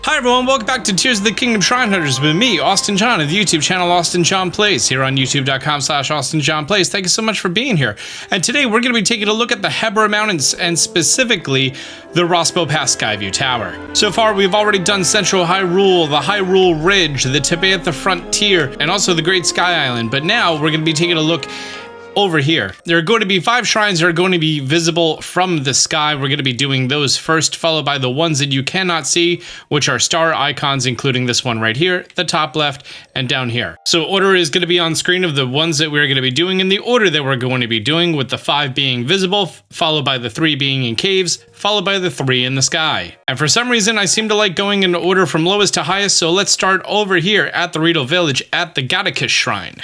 Hi everyone, welcome back to Tears of the Kingdom Shrine Hunters with me, Austin John, of the YouTube channel Austin John Plays, here on youtube.com/Austin John Plays. Thank you so much for being here. And today we're going to be taking a look at the Hebra Mountains, and specifically the Rospo Pass Skyview Tower. So far we've already done Central Hyrule, the Hyrule Ridge, the Tibetha Frontier, and also the Great Sky Island. But now we're going to be taking a look over here. There are going to be 5 shrines that are going to be visible from the sky. We're going to be doing those first, followed by the ones that you cannot see, which are star icons, including this one right here, the top left, and down here. So order is going to be on screen of the ones that we're going to be doing in the order that we're going to be doing, with the 5 being visible, followed by the 3 being in caves, followed by the 3 in the sky. And for some reason, I seem to like going in order from lowest to highest, so let's start over here at the Rito Village at the Gatakis Shrine.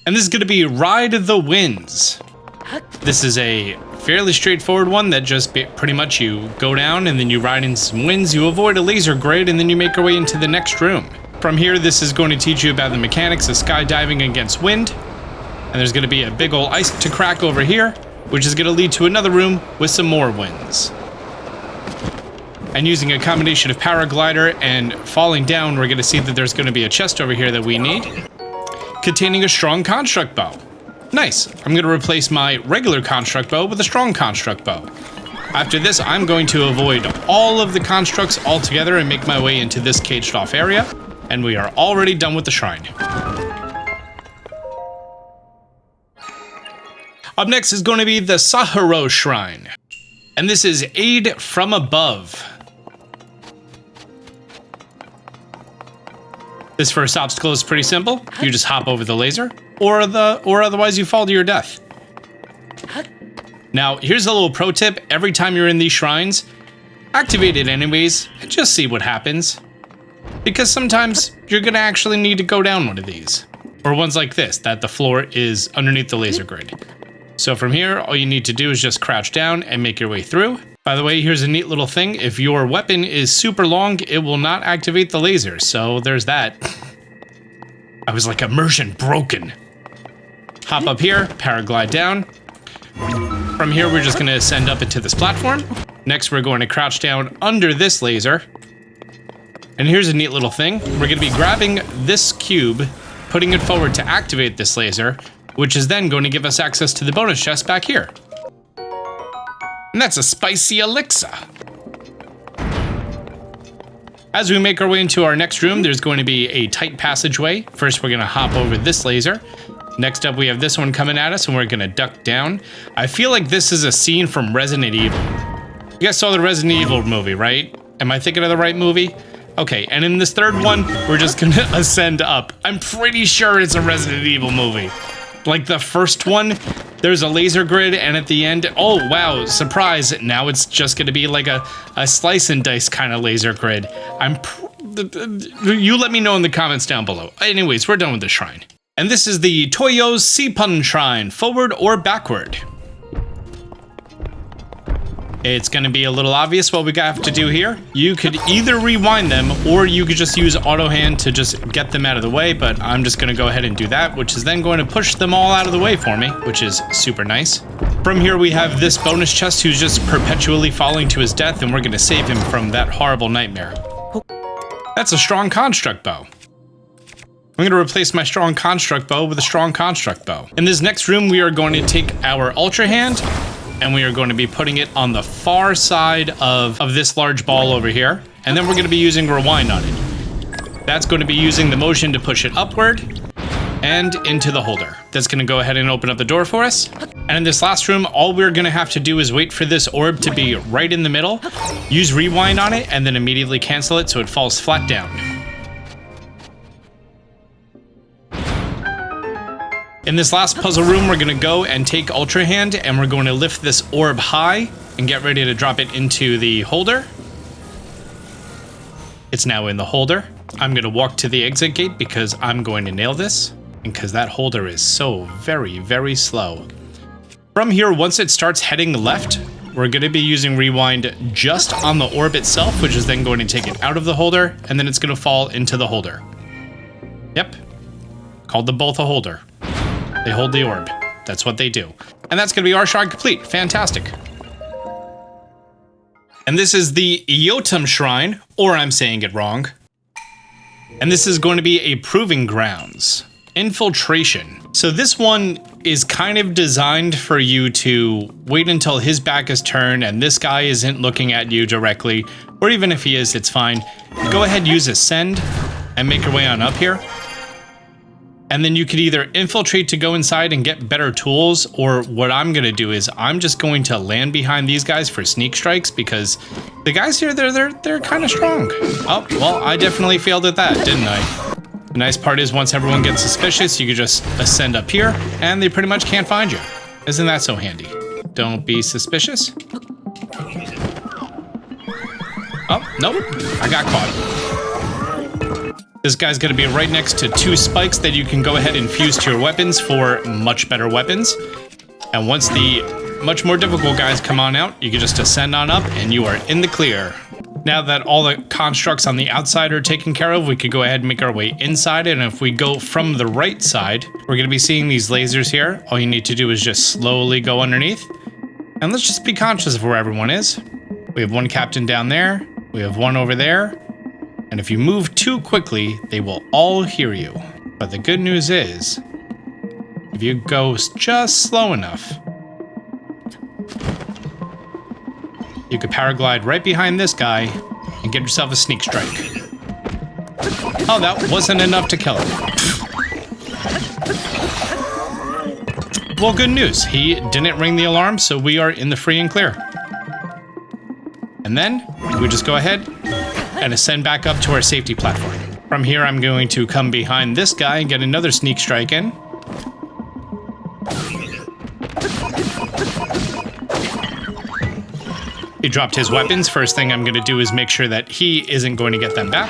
And this is going to be Ride the Winds. This is a fairly straightforward one that just pretty much you go down and then you ride in some winds, you avoid a laser grid, and then you make your way into the next room. From here, this is going to teach you about the mechanics of skydiving against wind. And there's going to be a big old ice to crack over here, which is going to lead to another room with some more winds. And using a combination of paraglider and falling down, we're going to see that there's going to be a chest over here that we need, containing a strong construct bow. Nice. I'm going to replace my regular construct bow with a strong construct bow. After this, I'm going to avoid all of the constructs altogether and make my way into this caged off area, and we are already done with the shrine. Up next is going to be the Sahirow Shrine, and this is Aid from Above. This first obstacle is pretty simple. You just hop over the laser, or otherwise you fall to your death. Now, here's a little pro tip. Every time you're in these shrines, activate it anyways, and just see what happens. Because sometimes you're gonna actually need to go down one of these. Or ones like this, that the floor is underneath the laser grid. So from here, all you need to do is just crouch down and make your way through. By the way, here's a neat little thing. If your weapon is super long, it will not activate the laser, so there's that. I was like, immersion broken. Hop up here, paraglide down. From here, we're just gonna ascend up into this platform. Next, we're going to crouch down under this laser. And here's a neat little thing. We're gonna be grabbing this cube, putting it forward to activate this laser, which is then going to give us access to the bonus chest back here. And that's a spicy elixir. As we make our way into our next room, there's going to be a tight passageway. First, we're going to hop over this laser. Next up, we have this one coming at us, and we're going to duck down. I feel like this is a scene from Resident Evil. You guys saw the Resident Evil movie, right? Am I thinking of the right movie? Okay, and in this third one, we're just going to ascend up. I'm pretty sure it's a Resident Evil movie. Like the first one, there's a laser grid, and at the end, oh wow, surprise, now it's just gonna be like a slice and dice kind of laser grid. You let me know in the comments down below. Anyways, we're done with the shrine. And this is the Tauyosipun Shrine, forward or backward. It's gonna be a little obvious what we have to do here. You could either rewind them, or you could just use auto hand to just get them out of the way, but I'm just gonna go ahead and do that, which is then going to push them all out of the way for me, which is super nice. From here, we have this bonus chest who's just perpetually falling to his death, and we're gonna save him from that horrible nightmare. That's a strong construct bow. I'm gonna replace my strong construct bow with a strong construct bow. In this next room, we are going to take our ultra hand, and we are going to be putting it on the far side of this large ball over here. And then we're going to be using rewind on it. That's going to be using the motion to push it upward and into the holder. That's going to go ahead and open up the door for us. And in this last room, all we're going to have to do is wait for this orb to be right in the middle, use rewind on it, and then immediately cancel it so it falls flat down. In this last puzzle room, we're gonna go and take Ultra Hand, and we're going to lift this orb high and get ready to drop it into the holder. It's now in the holder. I'm gonna walk to the exit gate because I'm going to nail this, and because that holder is so very, very slow. From here, once it starts heading left, we're gonna be using rewind just on the orb itself, which is then going to take it out of the holder, and then it's gonna fall into the holder. Yep, called the both a holder. They hold the orb. That's what they do. And that's going to be our shrine complete. Fantastic. And this is the Eutoum Shrine, or I'm saying it wrong. And this is going to be a proving grounds. Infiltration. So this one is kind of designed for you to wait until his back is turned and this guy isn't looking at you directly, or even if he is, it's fine. Go ahead, use Ascend and make your way on up here. And then you could either infiltrate to go inside and get better tools, or what I'm gonna do is I'm just going to land behind these guys for sneak strikes, because the guys here, they're kind of strong. Oh, well, I definitely failed at that, didn't I? The nice part is once everyone gets suspicious, you can just ascend up here and they pretty much can't find you. Isn't that so handy? Don't be suspicious. Oh, nope, I got caught. This guy's gonna be right next to 2 spikes that you can go ahead and fuse to your weapons for much better weapons. And once the much more difficult guys come on out, you can just ascend on up and you are in the clear. Now that all the constructs on the outside are taken care of, we could go ahead and make our way inside. And if we go from the right side, we're gonna be seeing these lasers here. All you need to do is just slowly go underneath. And let's just be conscious of where everyone is. We have one captain down there. We have one over there. And if you move too quickly, they will all hear you. But the good news is, if you go just slow enough, you could paraglide right behind this guy and get yourself a sneak strike. Oh, that wasn't enough to kill him. Well, good news. He didn't ring the alarm, so we are in the free and clear. And then we just go ahead and ascend back up to our safety platform. From here, I'm going to come behind this guy and get another sneak strike in. He dropped his weapons. First thing I'm going to do is make sure that he isn't going to get them back,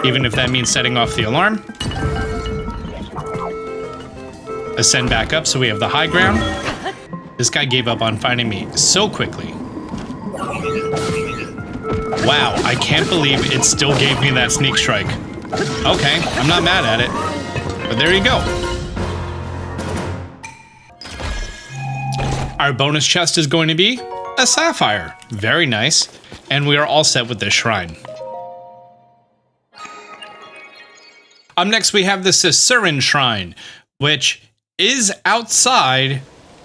even if that means setting off the alarm. Ascend back up so we have the high ground. This guy gave up on finding me so quickly. Wow, I can't believe it still gave me that sneak strike. Okay, I'm not mad at it, but there you go. Our bonus chest is going to be a sapphire. Very nice. And we are all set with this shrine. Up next, we have the Sisuran Shrine, which is outside.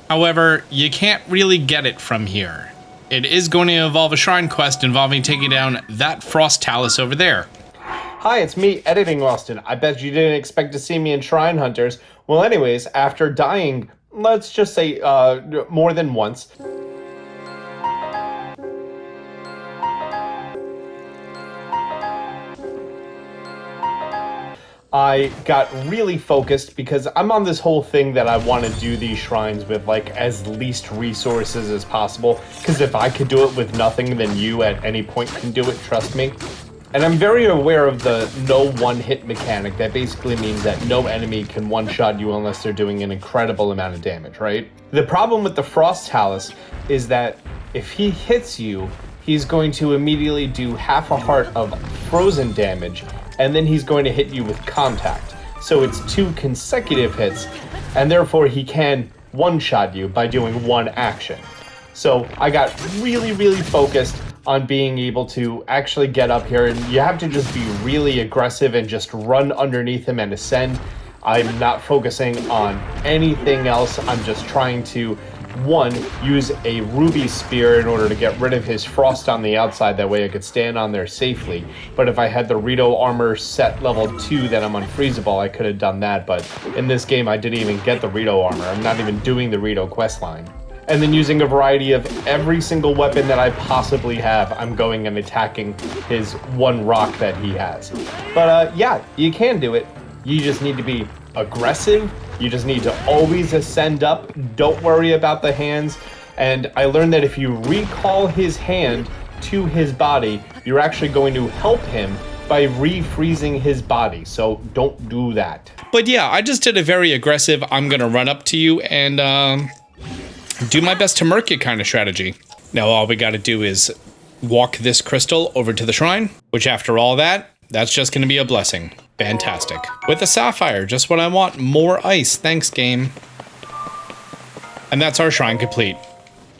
However, you can't really get it from here. It is going to involve a shrine quest involving taking down that frost talus over there. Hi, it's me, Editing Austin. I bet you didn't expect to see me in Shrine Hunters. Well, anyways, after dying, let's just say, more than once, I got really focused because I'm on this whole thing that I want to do these shrines with like as least resources as possible, because if I could do it with nothing, then you at any point can do it, trust me. And I'm very aware of the no one-hit mechanic. That basically means that no enemy can one-shot you unless they're doing an incredible amount of damage, right? The problem with the Frost Talus is that if he hits you, he's going to immediately do half a heart of frozen damage, and then he's going to hit you with contact. So it's 2 consecutive hits, and therefore he can one-shot you by doing one action. So I got really, really focused on being able to actually get up here, and you have to just be really aggressive and just run underneath him and ascend. I'm not focusing on anything else. I'm just trying to, one, use a ruby spear in order to get rid of his frost on the outside. That way I could stand on there safely. But if I had the Rito armor set level 2, then I'm unfreezable, I could have done that. But in this game, I didn't even get the Rito armor. I'm not even doing the Rito questline. And then using a variety of every single weapon that I possibly have, I'm going and attacking his one rock that he has. But yeah, you can do it. You just need to be aggressive. You just need to always ascend up. Don't worry about the hands. And I learned that if you recall his hand to his body, you're actually going to help him by refreezing his body. So don't do that. But yeah, I just did a very aggressive, I'm gonna run up to you and do my best to murk you kind of strategy. Now all we gotta do is walk this crystal over to the shrine, which after all that, that's just gonna be a blessing. Fantastic. With a sapphire, just what I want. More ice, thanks game. And that's our shrine complete.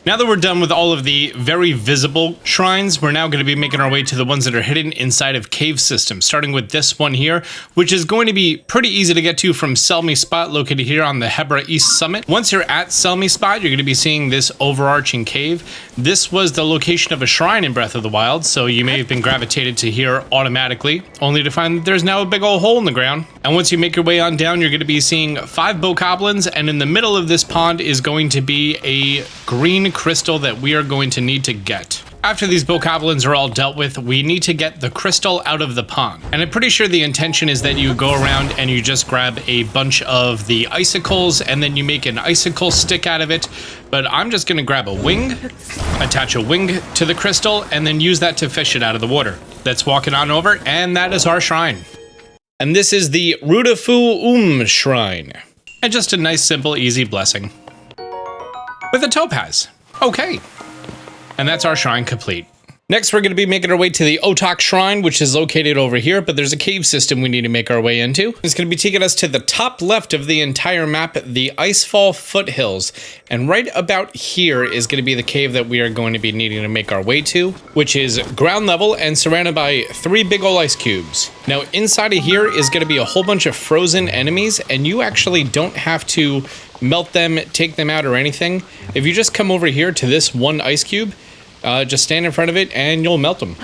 Now that we're done with all of the very visible shrines, we're now going to be making our way to the ones that are hidden inside of cave systems, starting with this one here, which is going to be pretty easy to get to from Selmy Spot, located here on the Hebra East Summit. Once you're at Selmy Spot, you're going to be seeing this overarching cave. This was the location of a shrine in Breath of the Wild, so you may have been gravitated to here automatically, only to find that there's now a big old hole in the ground. And once you make your way on down, you're going to be seeing 5 bokoblins, and in the middle of this pond is going to be a green crystal that we are going to need to get. After these bokoblins are all dealt with, we need to get the crystal out of the pond. And I'm pretty sure the intention is that you go around and you just grab a bunch of the icicles and then you make an icicle stick out of it. But I'm just gonna grab a wing, attach a wing to the crystal, and then use that to fish it out of the water. Let's walk it on over, and that is our shrine. And this is the Rutafu-um Shrine. And just a nice, simple, easy blessing. With a topaz. Okay. And that's our shrine complete. Next, we're going to be making our way to the Otak Shrine, which is located over here, but there's a cave system we need to make our way into. It's going to be taking us to the top left of the entire map, the Icefall Foothills. And right about here is going to be the cave that we are going to be needing to make our way to, which is ground level and surrounded by 3 big ol' ice cubes. Now, inside of here is going to be a whole bunch of frozen enemies, and you actually don't have to melt them, take them out, or anything. If you just come over here to this one ice cube, just stand in front of it and you'll melt them.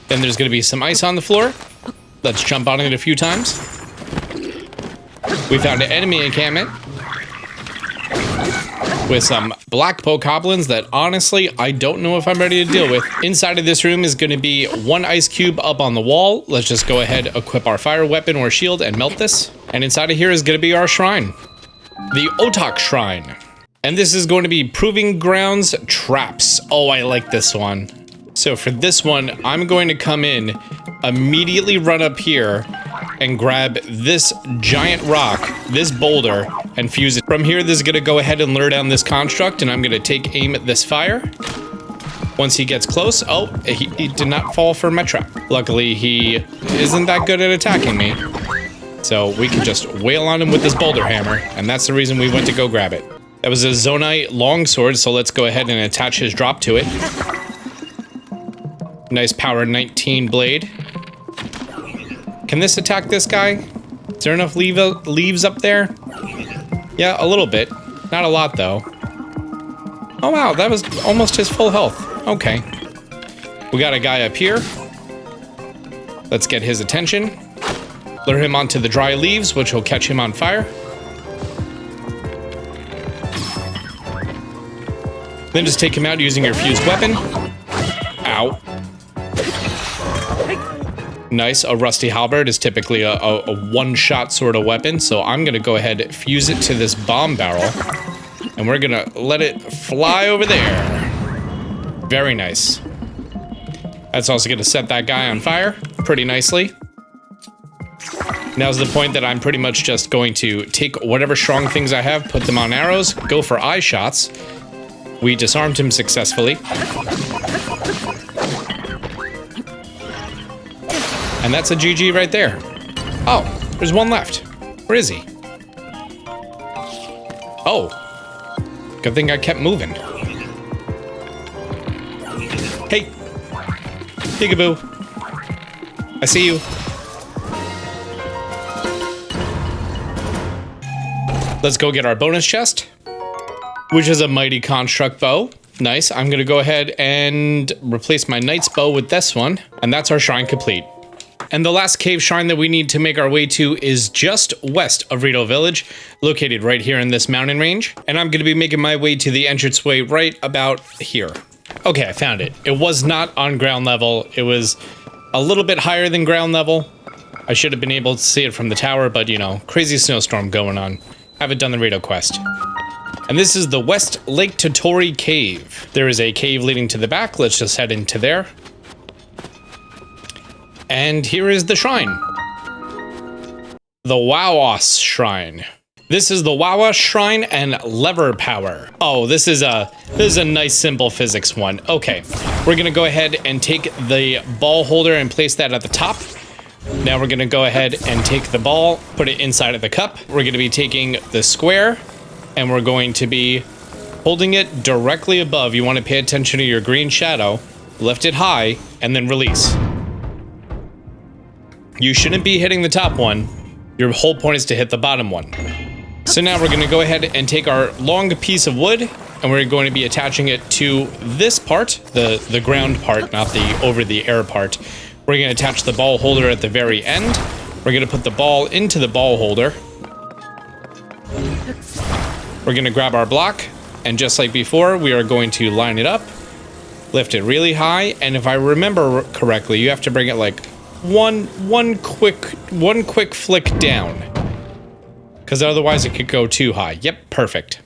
Then there's going to be some ice on the floor. Let's jump on it a few times. We found an enemy encampment with some black bokoblins that honestly I don't know if I'm ready to deal with. Inside of this room is going to be 1 ice cube up on the wall. Let's just go ahead, equip our fire weapon or shield and melt this. And inside of here is going to be our shrine, the Otak Shrine. And this is going to be Proving Grounds Traps. Oh, I like this one. So for this one, I'm going to come in, immediately run up here, and grab this giant rock, this boulder, and fuse it. From here, this is going to go ahead and lure down this construct, and I'm going to take aim at this fire. Once he gets close, oh, he did not fall for my trap. Luckily, he isn't that good at attacking me. So we can just wail on him with this boulder hammer, and that's the reason we went to go grab it. That was a Zonite longsword, so let's go ahead and attach his drop to it. Nice power 19 blade. Can this attack this guy? Is there enough leaves up there? Yeah, a little bit. Not a lot, though. Oh, wow, that was almost his full health. Okay. We got a guy up here. Let's get his attention. Lure him onto the dry leaves, which will catch him on fire. Then just take him out using your fused weapon. Ow. Nice, a rusty halberd is typically a one-shot sort of weapon, so I'm gonna go ahead and fuse it to this bomb barrel, and we're gonna let it fly over there. Very nice. That's also gonna set that guy on fire pretty nicely. Now's the point that I'm pretty much just going to take whatever strong things I have, put them on arrows, go for eye shots. We disarmed him successfully. And that's a GG right there. Oh, there's one left. Where is he? Oh. Good thing I kept moving. Hey. Peekaboo. I see you. Let's go get our bonus chest, which is a mighty construct bow. Nice. I'm gonna go ahead and replace my knight's bow with this one, and that's our shrine complete. And the last cave shrine that we need to make our way to is just west of Rito Village, located right here in this mountain range. And I'm gonna be making my way to the entranceway right about here. Okay, I found it. It was not on ground level. It was a little bit higher than ground level. I should have been able to see it from the tower, but you know, crazy snowstorm going on. Haven't done the Rito quest. And this is the West Lake Totori cave. There is a cave leading to the back. Let's just head into there. And here is the shrine. The Wao-os Shrine. This is the Wao-os Shrine and lever power. Oh, this is a nice simple physics one. Okay, we're gonna go ahead and take the ball holder and place that at the top. Now we're gonna go ahead and take the ball, put it inside of the cup. We're gonna be taking the square, and we're going to be Holding it directly above, you want to pay attention to your green shadow, lift it high, and then release. You shouldn't be hitting the top one. Your whole point is to hit the bottom one. So now we're going to go ahead and take our long piece of wood, and we're going to be attaching it to this part, the ground part, not the over the air part. We're going to attach the ball holder at the very end. We're going to put the ball into the ball holder. We're going to grab our block, and just like before, we are going to line it up, lift it really high, and if I remember correctly, you have to bring it like one quick flick down, because otherwise it could go too high. Yep, perfect.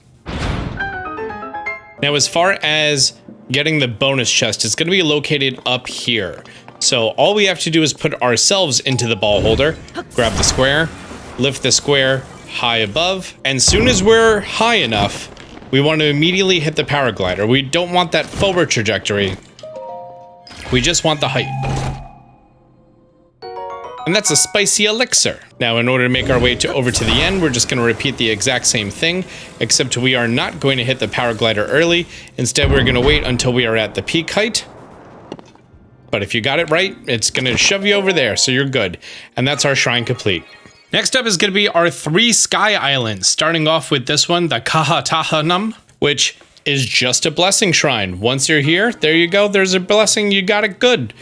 Now, as far as getting the bonus chest, it's going to be located up here. So all we have to do is put ourselves into the ball holder, grab the square, lift the square high above, and soon as we're high enough, we want to immediately hit the paraglider. We don't want that forward trajectory. We just want the height. And that's a spicy elixir. Now, in order to make our way over to the end, we're just going to repeat the exact same thing, except we are not going to hit the paraglider early. Instead, we're going to wait until we are at the peak height. But if you got it right, it's going to shove you over there, so you're good. And that's our shrine complete. Next up is going to be our 3 sky islands, starting off with this one, the Kahatanaum, which is just a blessing shrine. Once you're here, there you go, there's a blessing, you got it good.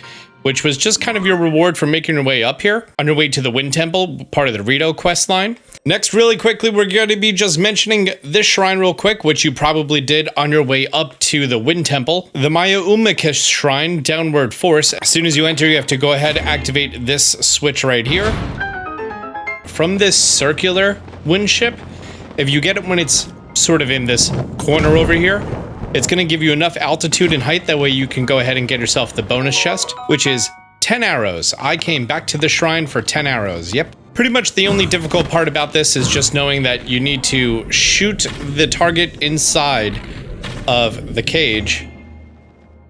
Which was just kind of your reward for making your way up here, on your way to the Wind Temple, part of the Rito quest line. Next, really quickly, we're going to be just mentioning this shrine real quick, which you probably did on your way up to the Wind Temple. The Mayaumekis Shrine, Downward Force. As soon as you enter, you have to go ahead and activate this switch right here. From this circular wind ship, if you get it when it's sort of in this corner over here, it's going to give you enough altitude and height, that way you can go ahead and get yourself the bonus chest, which is 10 arrows. I came back to the shrine for 10 arrows, yep. Pretty much the only difficult part about this is just knowing that you need to shoot the target inside of the cage.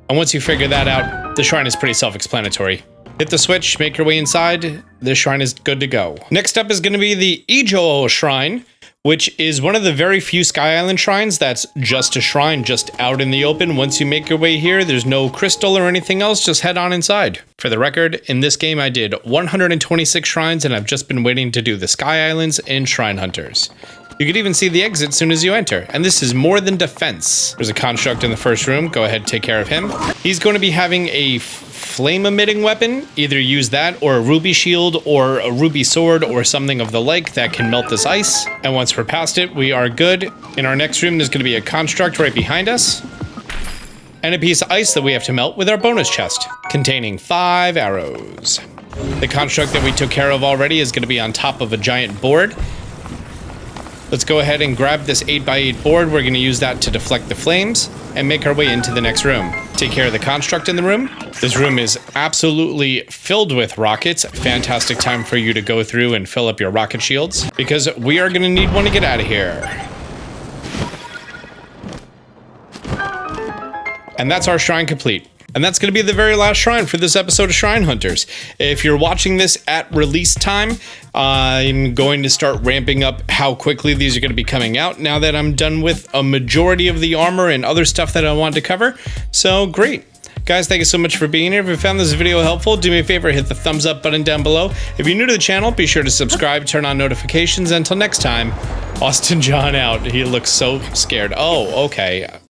And once you figure that out, the shrine is pretty self-explanatory. Hit the switch, make your way inside, the shrine is good to go. Next up is going to be the Ijo-o Shrine, which is one of the very few Sky Island shrines that's just a shrine, just out in the open. Once you make your way here, there's no crystal or anything else, just head on inside. For the record, in this game I did 126 shrines, and I've just been waiting to do the Sky Islands and Shrine Hunters. You can even see the exit as soon as you enter, and this is more than defense. There's a construct in the first room, go ahead and take care of him. He's going to be having a flame-emitting weapon. Either use that or a ruby shield or a ruby sword or something of the like that can melt this ice. And once we're past it, we are good. In our next room, there's going to be a construct right behind us, and a piece of ice that we have to melt with our bonus chest, containing 5 arrows. The construct that we took care of already is going to be on top of a giant board. Let's go ahead and grab this 8x8 board. We're going to use that to deflect the flames and make our way into the next room. Take care of the construct in the room. This room is absolutely filled with rockets. Fantastic time for you to go through and fill up your rocket shields, because we are going to need one to get out of here. And that's our shrine complete. And that's going to be the very last shrine for this episode of Shrine Hunters. If you're watching this at release time, I'm going to start ramping up how quickly these are going to be coming out now that I'm done with a majority of the armor and other stuff that I wanted to cover. So great. Guys, thank you so much for being here. If you found this video helpful, do me a favor, hit the thumbs up button down below. If you're new to the channel, be sure to subscribe, turn on notifications. Until next time, Austin John out. He looks so scared. Oh, okay.